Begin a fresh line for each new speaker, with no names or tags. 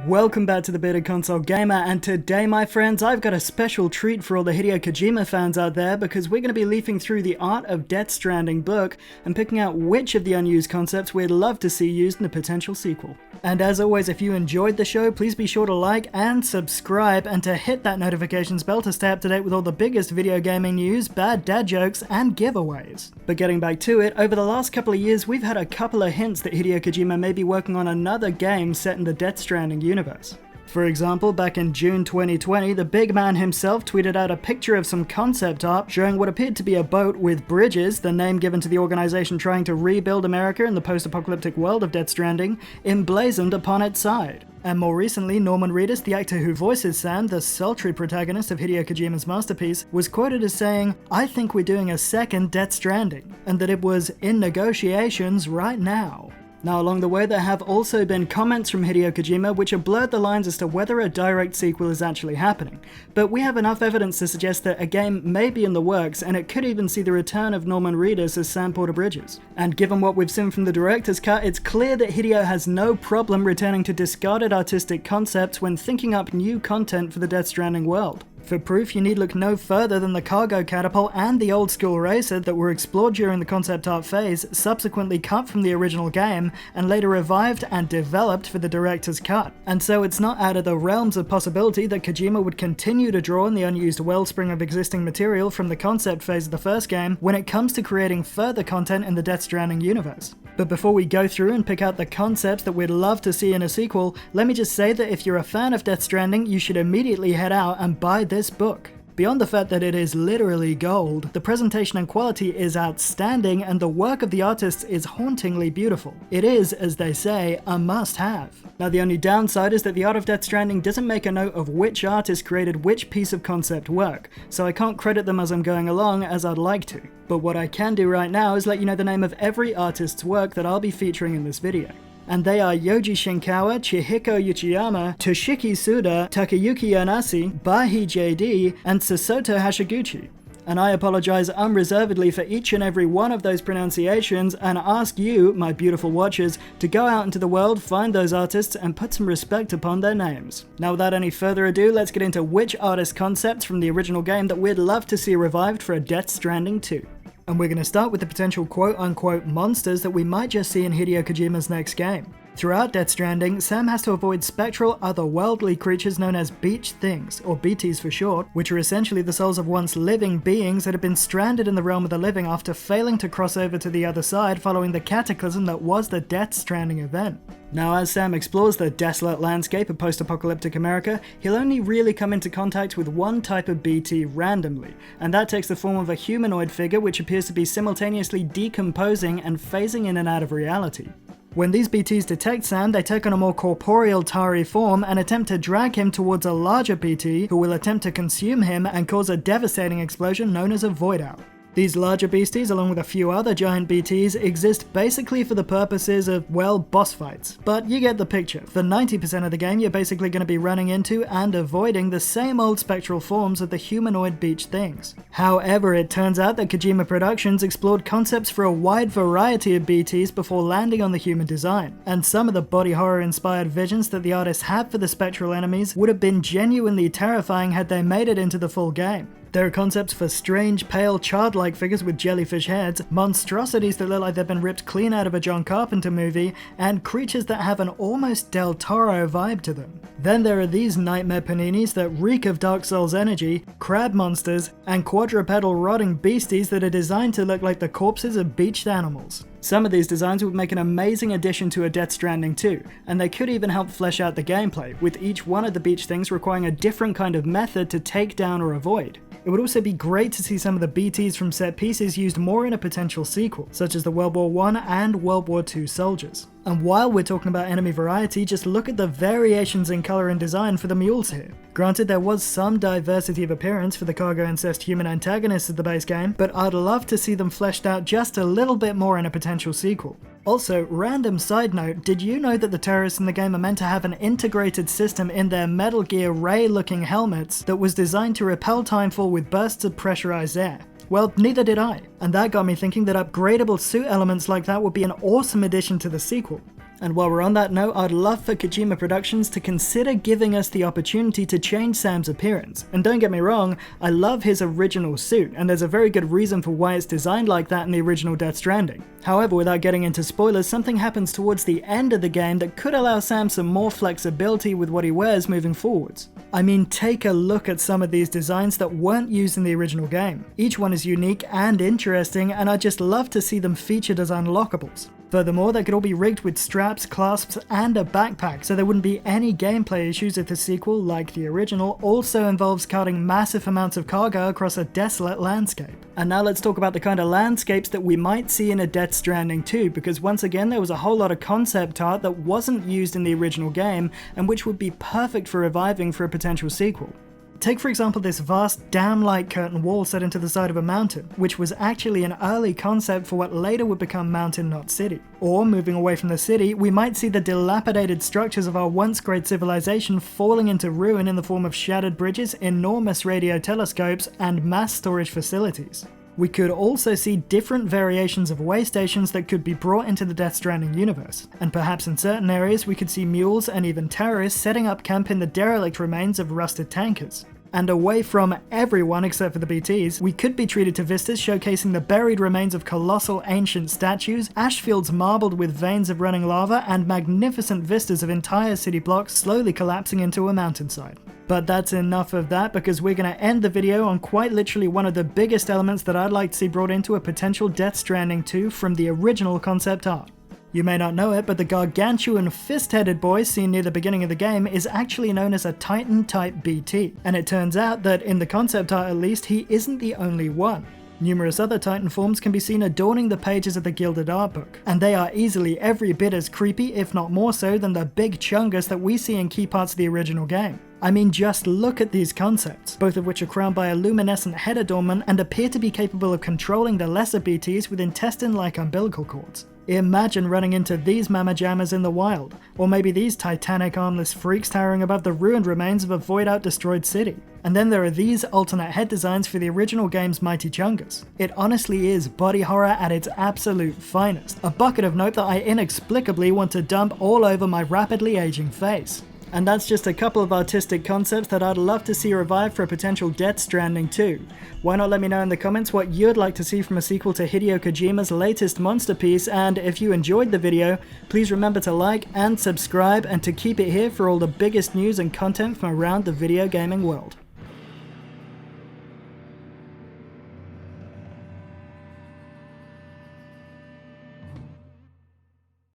Welcome back to the Bearded Console Gamer, and today, my friends, I've got a special treat for all the Hideo Kojima fans out there because we're going to be leafing through the Art of Death Stranding book and picking out which of the unused concepts we'd love to see used in a potential sequel. And as always, if you enjoyed the show, please be sure to like and subscribe and to hit that notifications bell to stay up to date with all the biggest video gaming news, bad dad jokes, and giveaways. But getting back to it, over the last couple of years, we've had a couple of hints that Hideo Kojima may be working on another game set in the Death Stranding universe. For example, back in June 2020, the big man himself tweeted out a picture of some concept art showing what appeared to be a boat with bridges, the name given to the organization trying to rebuild America in the post-apocalyptic world of Death Stranding, emblazoned upon its side. And more recently, Norman Reedus, the actor who voices Sam, the sultry protagonist of Hideo Kojima's masterpiece, was quoted as saying, "I think we're doing a second Death Stranding," and that it was in negotiations right now. Now, along the way, there have also been comments from Hideo Kojima which have blurred the lines as to whether a direct sequel is actually happening, but we have enough evidence to suggest that a game may be in the works, and it could even see the return of Norman Reedus as Sam Porter Bridges. And given what we've seen from the director's cut, it's clear that Hideo has no problem returning to discarded artistic concepts when thinking up new content for the Death Stranding world. For proof, you need look no further than the cargo catapult and the old school racer that were explored during the concept art phase, subsequently cut from the original game, and later revived and developed for the director's cut. And so it's not out of the realms of possibility that Kojima would continue to draw on the unused wellspring of existing material from the concept phase of the first game when it comes to creating further content in the Death Stranding universe. But before we go through and pick out the concepts that we'd love to see in a sequel, let me just say that if you're a fan of Death Stranding, you should immediately head out and buy this book. Beyond the fact that it is literally gold, the presentation and quality is outstanding and the work of the artists is hauntingly beautiful. It is, as they say, a must-have. Now, the only downside is that the Art of Death Stranding doesn't make a note of which artist created which piece of concept work, so I can't credit them as I'm going along as I'd like to. But what I can do right now is let you know the name of every artist's work that I'll be featuring in this video. And they are Yoji Shinkawa, Chihiko Uchiyama, Toshiki Suda, Takayuki Yanasi, Bahi JD, and Sasota Hashiguchi. And I apologize unreservedly for each and every one of those pronunciations and ask you, my beautiful watchers, to go out into the world, find those artists, and put some respect upon their names. Now, without any further ado, let's get into which artist concepts from the original game that we'd love to see revived for a Death Stranding 2. And we're going to start with the potential quote-unquote monsters that we might just see in Hideo Kojima's next game. Throughout Death Stranding, Sam has to avoid spectral, otherworldly creatures known as beach things, or BTs for short, which are essentially the souls of once living beings that have been stranded in the realm of the living after failing to cross over to the other side following the cataclysm that was the Death Stranding event. Now, as Sam explores the desolate landscape of post-apocalyptic America, he'll only really come into contact with one type of BT randomly, and that takes the form of a humanoid figure which appears to be simultaneously decomposing and phasing in and out of reality. When these BTs detect Sam, they take on a more corporeal Tari form and attempt to drag him towards a larger BT who will attempt to consume him and cause a devastating explosion known as a void out. These larger beasties, along with a few other giant BTs, exist basically for the purposes of, well, boss fights. But you get the picture. For 90% of the game, you're basically going to be running into and avoiding the same old spectral forms of the humanoid beach things. However, it turns out that Kojima Productions explored concepts for a wide variety of BTs before landing on the human design, and some of the body horror-inspired visions that the artists had for the spectral enemies would have been genuinely terrifying had they made it into the full game. There are concepts for strange, pale, childlike figures with jellyfish heads, monstrosities that look like they've been ripped clean out of a John Carpenter movie, and creatures that have an almost Del Toro vibe to them. Then there are these nightmare paninis that reek of Dark Souls energy, crab monsters, and quadrupedal rotting beasties that are designed to look like the corpses of beached animals. Some of these designs would make an amazing addition to a Death Stranding 2, and they could even help flesh out the gameplay, with each one of the beach things requiring a different kind of method to take down or avoid. It would also be great to see some of the BTs from set pieces used more in a potential sequel, such as the World War I and World War II soldiers. And while we're talking about enemy variety, just look at the variations in colour and design for the mules here. Granted, there was some diversity of appearance for the cargo-incest human antagonists of the base game, but I'd love to see them fleshed out just a little bit more in a potential sequel. Also, random side note, did you know that the terrorists in the game are meant to have an integrated system in their Metal Gear Ray-looking helmets that was designed to repel timefall with bursts of pressurized air? Well, neither did I, and that got me thinking that upgradable suit elements like that would be an awesome addition to the sequel. And while we're on that note, I'd love for Kojima Productions to consider giving us the opportunity to change Sam's appearance. And don't get me wrong, I love his original suit, and there's a very good reason for why it's designed like that in the original Death Stranding. However, without getting into spoilers, something happens towards the end of the game that could allow Sam some more flexibility with what he wears moving forwards. I mean, take a look at some of these designs that weren't used in the original game. Each one is unique and interesting, and I'd just love to see them featured as unlockables. Furthermore, they could all be rigged with straps, clasps, and a backpack, so there wouldn't be any gameplay issues if the sequel, like the original, also involves carting massive amounts of cargo across a desolate landscape. And now let's talk about the kind of landscapes that we might see in a Death Stranding 2, because once again there was a whole lot of concept art that wasn't used in the original game, and which would be perfect for reviving for a potential sequel. Take for example this vast dam-like curtain wall set into the side of a mountain, which was actually an early concept for what later would become Mountain Knot City. Or, moving away from the city, we might see the dilapidated structures of our once great civilization falling into ruin in the form of shattered bridges, enormous radio telescopes, and mass storage facilities. We could also see different variations of way stations that could be brought into the Death Stranding universe, and perhaps in certain areas we could see mules and even terrorists setting up camp in the derelict remains of rusted tankers. And away from everyone except for the BTs, we could be treated to vistas showcasing the buried remains of colossal ancient statues, ash fields marbled with veins of running lava, and magnificent vistas of entire city blocks slowly collapsing into a mountainside. But that's enough of that, because we're going to end the video on quite literally one of the biggest elements that I'd like to see brought into a potential Death Stranding 2 from the original concept art. You may not know it, but the gargantuan fist-headed boy seen near the beginning of the game is actually known as a Titan-type BT, and it turns out that in the concept art at least, he isn't the only one. Numerous other Titan forms can be seen adorning the pages of the Gilded Art Book, and they are easily every bit as creepy, if not more so, than the big chungus that we see in key parts of the original game. I mean, just look at these concepts, both of which are crowned by a luminescent head adornment and appear to be capable of controlling the lesser BTs with intestine-like umbilical cords. Imagine running into these mamma jammers in the wild, or maybe these titanic armless freaks towering above the ruined remains of a void-out destroyed city. And then there are these alternate head designs for the original game's mighty chungus. It honestly is body horror at its absolute finest, a bucket of nope that I inexplicably want to dump all over my rapidly aging face. And that's just a couple of artistic concepts that I'd love to see revived for a potential Death Stranding 2. Why not let me know in the comments what you'd like to see from a sequel to Hideo Kojima's latest monster piece, and if you enjoyed the video, please remember to like and subscribe, and to keep it here for all the biggest news and content from around the video gaming world.